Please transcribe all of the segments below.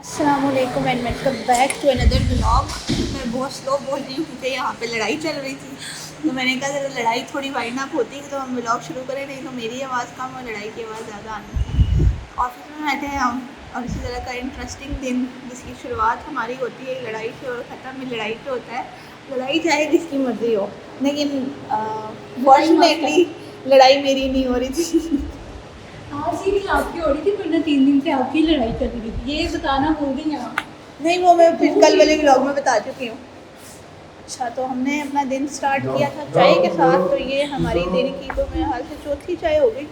अस्सलामुअलैकुम and welcome back to another vlog. मैं बहुत स्लो बोल रही हूँ क्योंकि यहाँ पे लड़ाई चल रही थी, तो मैंने कहा जरा लड़ाई थोड़ी वाइंड अप होती है तो हम व्लॉग शुरू करें, नहीं तो मेरी आवाज़ कम और लड़ाई की आवाज़ ज़्यादा आनी थी। ऑफिस में बैठे हैं हम और इसी तरह का इंटरेस्टिंग दिन जिसकी शुरुआत हमारी होती है लड़ाई से और ख़त्म भी लड़ाई से होता है। लड़ाई चाहे जिसकी मर्ज़ी हो, लेकिन फॉर्चुनेटली लड़ाई मेरी नहीं हो रही थी। आज ही नहीं आपकी हो रही थी, वरना 3 दिन से आपकी लड़ाई चल रही थी। ये बताना भूल गई आप। नहीं, वो मैं फिर कल वाले व्लॉग में बता चुकी हूँ। अच्छा, तो हमने अपना दिन स्टार्ट किया था चाय के साथ, तो ये हमारी दिन की तो मेरे हाल से चौथी चाय हो गई।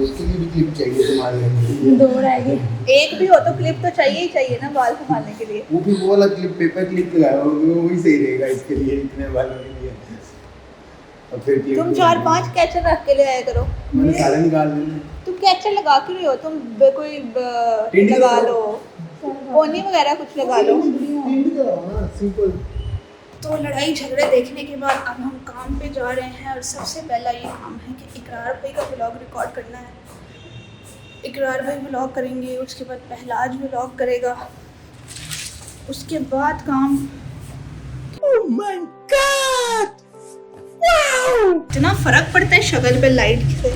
उसके लिए भी क्लिप चाहिए तुम्हारे, दो रह गई। एक भी हो तो क्लिप तो चाहिए ही चाहिए ना बाल संभालने के लिए। वो भी वो वाला क्लिप, पेपर क्लिप लगाया वो ही सही रहेगा इसके लिए, इतने बालों के लिए। और फिर क्लिप तुम 4-5 कैचर रख के ले आया करो। मैंने सारे निकाल दिए। तुम कैचर लगा क्यों रहे हो? तुम कोई टिंडी लगा लगाओ। लो, पोनी वगैरह कुछ लगा लो। सिंपल। तो लड़ाई झगड़े देखने के बाद अब हम काम पे जा रहे हैं और सबसे पहला ये काम है कि इकरार भाई का व्लॉग रिकॉर्ड करना है। इकरार भाई व्लॉग करेंगे, उसके बाद पहलाज व्लॉग करेगा, उसके बाद काम ओह माय गॉड, वाओ, इतना फ़र्क पड़ता है शक्ल पे लाइट से।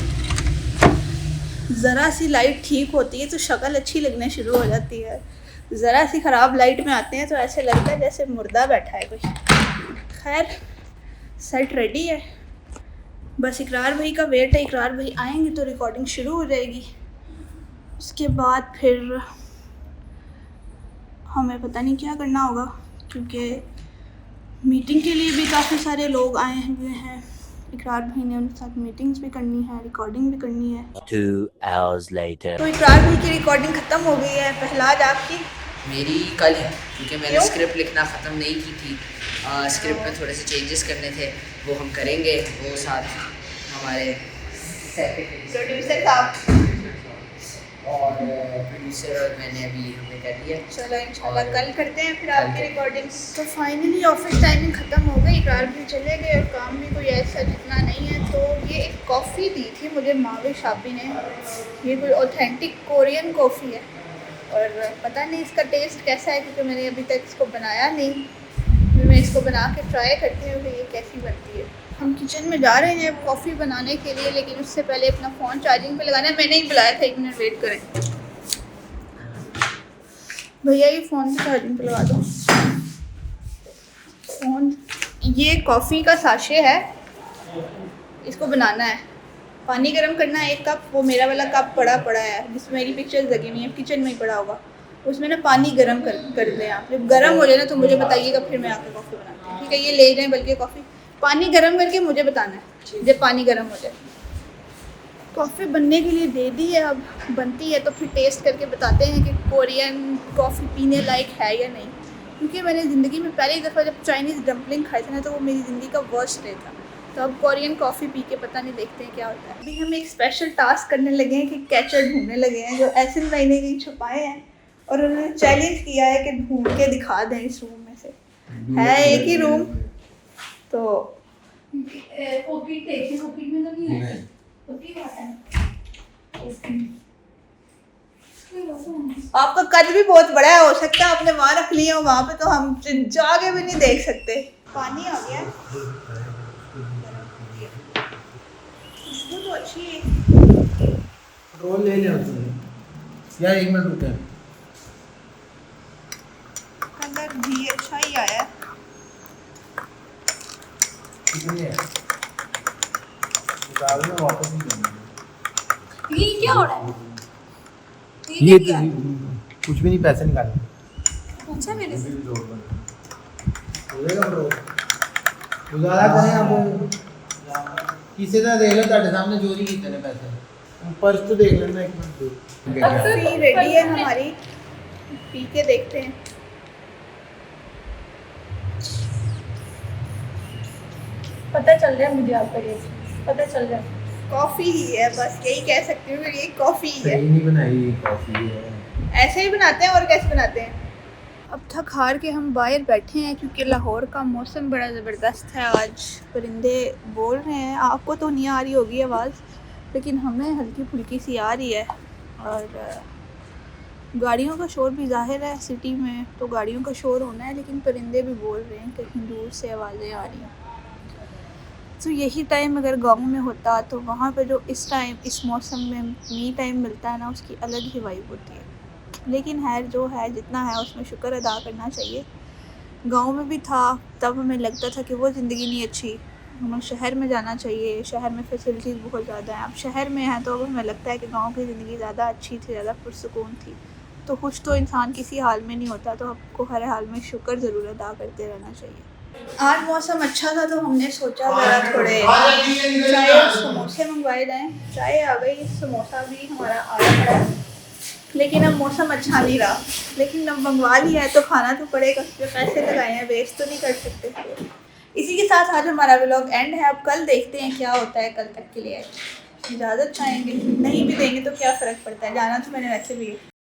ज़रा सी लाइट ठीक होती है तो शक्ल अच्छी लगने शुरू हो जाती है, ज़रा सी ख़राब लाइट में आते हैं तो ऐसे लगता है जैसे मुर्दा बैठा है कोई। खैर, सेट रेडी है, बस इकरार भाई का वेट है। इकरार भाई आएंगे तो रिकॉर्डिंग शुरू हो जाएगी। उसके बाद फिर हमें पता नहीं क्या करना होगा, क्योंकि मीटिंग के लिए भी काफ़ी सारे लोग आए हुए हैं। इकरार भाई ने उनके साथ मीटिंग्स भी करनी है, रिकॉर्डिंग भी करनी है। 2 hours later. तो इकरार भाई की रिकॉर्डिंग ख़त्म हो गई है। पहलाज आपकी? मेरी कल है, क्योंकि मैंने क्यों? स्क्रिप्ट लिखना ख़त्म नहीं की थी। स्क्रिप्ट में थोड़े से चेंजेस करने थे, वो हम करेंगे। वो साथ हमारे प्रोड्यूसर साहब और प्रोड्यूसर और मैंने अभी हमने कर दिया। चलो इंशाल्लाह और कल करते हैं फिर कल आपकी करेंगे। रिकॉर्डिंग्स। तो फाइनली ऑफिस टाइमिंग ख़त्म हो गई, इकरार भी चले गए और काम भी कोई ऐसा जितना नहीं है। तो ये एक कॉफ़ी दी थी मुझे मावे शापी ने, ये कोई ऑथेंटिक कोरियन कॉफ़ी है और पता नहीं इसका टेस्ट कैसा है क्योंकि मैंने अभी तक इसको बनाया नहीं। मैं इसको बना के ट्राई करती हूँ कि ये कैसी बनती है। हम किचन में जा रहे हैं कॉफ़ी बनाने के लिए, लेकिन उससे पहले अपना फ़ोन चार्जिंग पे लगाना है। मैंने ही बुलाया था, 1 मिनट वेट करें भैया, ये फ़ोन चार्जिंग पे लगा दो फ़ोन। ये कॉफ़ी का साशे है, इसको बनाना है। पानी गर्म करना है 1 कप। वो मेरा वाला कप पड़ा है जिसमें मेरी पिक्चर्स लगी हुई हैं, किचन में ही पड़ा होगा। उसमें ना पानी गर्म कर दें आप। जब गर्म हो जाए ना तो मुझे बताइएगा, फिर मैं आके कॉफ़ी बनाती हूँ, ठीक है? ये ले जाएँ बल्कि कॉफ़ी, पानी गर्म करके मुझे बताना है जब पानी गर्म हो जाए। कॉफ़ी बनने के लिए दे दी है, अब बनती है तो फिर टेस्ट करके बताते हैं कि कोरियन कॉफ़ी पीने लायक है या नहीं। क्योंकि मैंने ज़िंदगी में पहली दफ़ा जब चाइनीज़ डम्पलिंग खाई थी ना, तो वो मेरी ज़िंदगी का वर्स्ट डे था। तो अब कोरियन कॉफ़ी पी के पता नहीं, देखते हैं क्या होता है। अभी हम एक स्पेशल टास्क करने लगे हैं कि कैचर ढूंढने लगे हैं जो एहसन भाई ने कहीं छुपाए हैं, और उन्होंने चैलेंज किया है कि ढूंढ के दिखा दें इस रूम में से। है एक ही रूम, तो पॉकेट देखिए, पॉकेट में तो नहीं है। पॉकेट है। आपका कद भी बहुत बड़ा है, हो सकता है आपने वहाँ रख लिया हो, वहाँ पे तो हम जाके भी नहीं देख सकते। पानी आ गया है, खुशबू तो अच्छी है। रोल ले ले तुमने यार, 1 मिनट रुके। कलर भी अच्छा ही आया है। कितनी है निकाल में वापस ही करना। ये क्या हो रहा है? ये कुछ भी नहीं, पैसे निकालने। अच्छा मेरे से होएगा ब्रो, गुजारा करें आप किसी तरह देख लो, ਤੁਹਾਡੇ सामने चोरी कीते ने पैसे। पर्स तो देख लेना 1 मिनट। कॉफी रेडी है हमारी, पी के देखते हैं। पता चल रहा है मुझे आपका टेस्ट, पता चल रहा है। कॉफ़ी ही है, बस यही कह सकती हूँ, ये कॉफ़ी ही है। सही नहीं बनाई कॉफी है, ऐसे ही बनाते हैं, और कैसे बनाते हैं। अब थक हार के हम बाहर बैठे हैं क्योंकि लाहौर का मौसम बड़ा ज़बरदस्त है आज। परिंदे बोल रहे हैं, आपको तो नहीं आ रही होगी आवाज़, लेकिन हमें हल्की फुल्की सी आ रही है। और गाड़ियों का शोर भी ज़ाहिर है, सिटी में तो गाड़ियों का शोर होना है, लेकिन परिंदे भी बोल रहे हैं, कहीं दूर से आवाज़ें आ रही हैं। तो यही टाइम अगर गांव में होता तो वहाँ पे जो इस टाइम इस मौसम में मी टाइम मिलता है ना, उसकी अलग ही वाइब होती है। लेकिन है जो है, जितना है उसमें शुक्र अदा करना चाहिए। गांव में भी था तब हमें लगता था कि वो ज़िंदगी नहीं अच्छी, हमें शहर में जाना चाहिए, शहर में फैसिलिटीज़ बहुत ज़्यादा हैं। अब शहर में है तो अब हमें लगता है कि गांव की ज़िंदगी ज़्यादा अच्छी थी, ज़्यादा पुरसुकून थी। तो खुश तो इंसान किसी हाल में नहीं होता, तो आपको हर हाल में शुक्र ज़रूर अदा करते रहना चाहिए। आज मौसम अच्छा था तो हमने सोचा ज़रा थोड़े चाय और समोसे मंगवाए जाएँ। चाय आ गई, समोसा भी हमारा आ गया है, लेकिन अब मौसम अच्छा नहीं रहा। लेकिन अब मंगवा लिया है तो खाना तो पड़ेगा, जो पैसे लगाए हैं वेस्ट तो नहीं कर सकते। इसी के साथ आज हमारा व्लॉग एंड है। अब कल देखते हैं क्या होता है। कल तक के लिए इजाज़त चाहेंगे, नहीं भी देंगे तो क्या फ़र्क पड़ता है, जाना तो मैंने वैसे भी है।